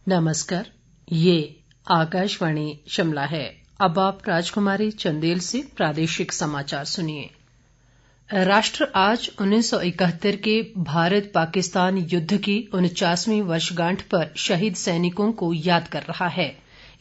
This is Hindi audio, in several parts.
नमस्कार, ये आकाशवाणी शिमला है। अब आप राजकुमारी चंदेल से प्रादेशिक समाचार सुनिए। राष्ट्र आज 1971 के भारत पाकिस्तान युद्ध की 49वीं वर्षगांठ पर शहीद सैनिकों को याद कर रहा है।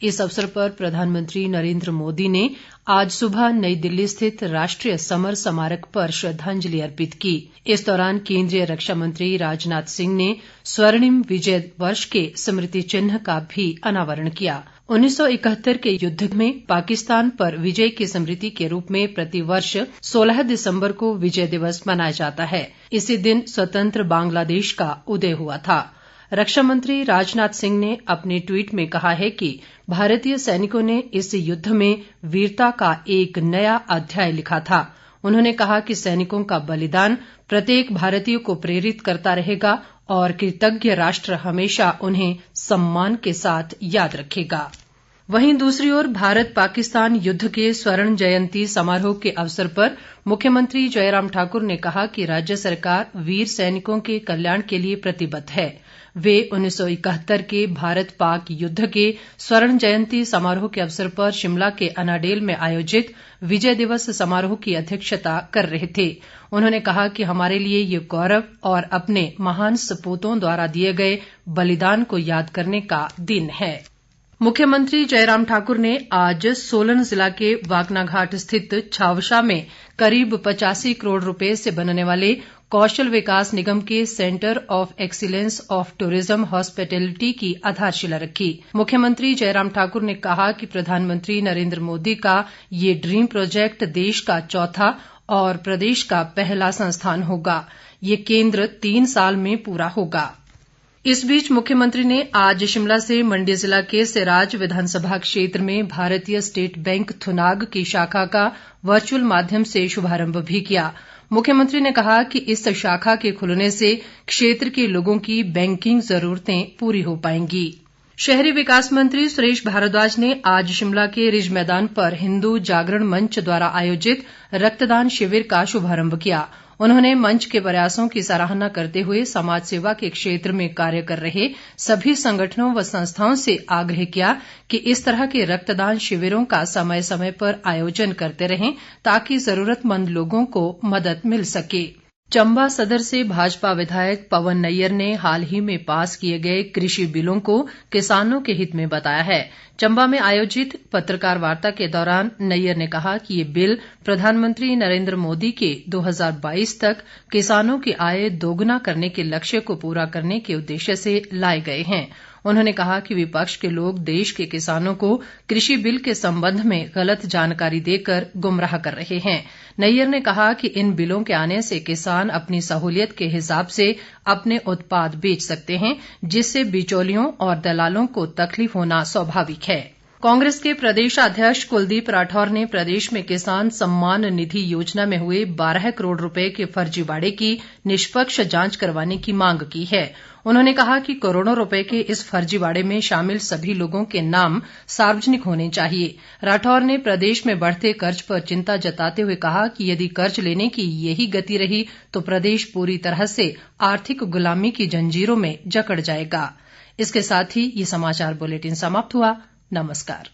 इस अवसर पर प्रधानमंत्री नरेंद्र मोदी ने आज सुबह नई दिल्ली स्थित राष्ट्रीय समर स्मारक पर श्रद्धांजलि अर्पित की। इस दौरान केंद्रीय रक्षा मंत्री राजनाथ सिंह ने स्वर्णिम विजय वर्ष के स्मृति चिन्ह का भी अनावरण किया। 1971 के युद्ध में पाकिस्तान पर विजय की स्मृति के रूप में प्रतिवर्ष 16 दिसंबर को विजय दिवस मनाया जाता है। इसी दिन स्वतंत्र बांग्लादेश का उदय हुआ था। रक्षा मंत्री राजनाथ सिंह ने अपने ट्वीट में कहा है कि भारतीय सैनिकों ने इस युद्ध में वीरता का एक नया अध्याय लिखा था। उन्होंने कहा कि सैनिकों का बलिदान प्रत्येक भारतीय को प्रेरित करता रहेगा और कृतज्ञ राष्ट्र हमेशा उन्हें सम्मान के साथ याद रखेगा। वहीं दूसरी ओर भारत पाकिस्तान युद्ध के स्वर्ण जयंती समारोह के अवसर पर मुख्यमंत्री जयराम ठाकुर ने कहा कि राज्य सरकार वीर सैनिकों के कल्याण के लिए प्रतिबद्ध है। वे 1971 के भारत पाक युद्ध के स्वर्ण जयंती समारोह के अवसर पर शिमला के अनाडेल में आयोजित विजय दिवस समारोह की अध्यक्षता कर रहे थे। उन्होंने कहा कि हमारे लिए ये गौरव और अपने महान सपूतों द्वारा दिए गए बलिदान को याद करने का दिन है। मुख्यमंत्री जयराम ठाकुर ने आज सोलन जिला के वाकनाघाट स्थित छावशा में करीब 85 करोड़ रुपए से बनने वाले कौशल विकास निगम के centre of excellence of tourism hospitality की आधारशिला रखी। मुख्यमंत्री जयराम ठाकुर ने कहा कि प्रधानमंत्री नरेंद्र मोदी का ये ड्रीम प्रोजेक्ट देश का चौथा और प्रदेश का पहला संस्थान होगा। ये केंद्र 3 साल में पूरा होगा। इस बीच मुख्यमंत्री ने आज शिमला से मंडी जिला के सिराज विधानसभा क्षेत्र में भारतीय स्टेट बैंक थुनाग की शाखा का वर्चुअल माध्यम से शुभारंभ भी किया। मुख्यमंत्री ने कहा कि इस शाखा के खुलने से क्षेत्र के लोगों की बैंकिंग जरूरतें पूरी हो पाएंगी। शहरी विकास मंत्री सुरेश भारद्वाज ने आज शिमला के रिज मैदान पर हिंदू जागरण मंच द्वारा आयोजित रक्तदान शिविर का शुभारंभ किया। उन्होंने मंच के प्रयासों की सराहना करते हुए समाज सेवा के क्षेत्र में कार्य कर रहे सभी संगठनों व संस्थाओं से आग्रह किया कि इस तरह के रक्तदान शिविरों का समय समय पर आयोजन करते रहें ताकि जरूरतमंद लोगों को मदद मिल सके। चंबा सदर से भाजपा विधायक पवन नैयर ने हाल ही में पास किए गए कृषि बिलों को किसानों के हित में बताया है। चंबा में आयोजित पत्रकार वार्ता के दौरान नैयर ने कहा कि ये बिल प्रधानमंत्री नरेंद्र मोदी के 2022 तक किसानों की आय दोगुना करने के लक्ष्य को पूरा करने के उद्देश्य से लाए गए हैं। उन्होंने कहा कि विपक्ष के लोग देश के किसानों को कृषि बिल के संबंध में गलत जानकारी देकर गुमराह कर रहे हैं। नैयर ने कहा कि इन बिलों के आने से किसान अपनी सहूलियत के हिसाब से अपने उत्पाद बेच सकते हैं, जिससे बिचौलियों और दलालों को तकलीफ होना स्वाभाविक है। कांग्रेस के प्रदेशाध्यक्ष कुलदीप राठौर ने प्रदेश में किसान सम्मान निधि योजना में हुए 12 करोड़ रुपए के फर्जीवाड़े की निष्पक्ष जांच करवाने की मांग की है। उन्होंने कहा कि करोड़ों रुपए के इस फर्जीवाड़े में शामिल सभी लोगों के नाम सार्वजनिक होने चाहिए। राठौर ने प्रदेश में बढ़ते कर्ज पर चिंता जताते हुए कहा कि यदि कर्ज लेने की यही गति रही तो प्रदेश पूरी तरह से आर्थिक गुलामी की जंजीरों में जकड़ जाएगा। इसके साथ ही ये समाचार बुलेटिन समाप्त हुआ। नमस्कार।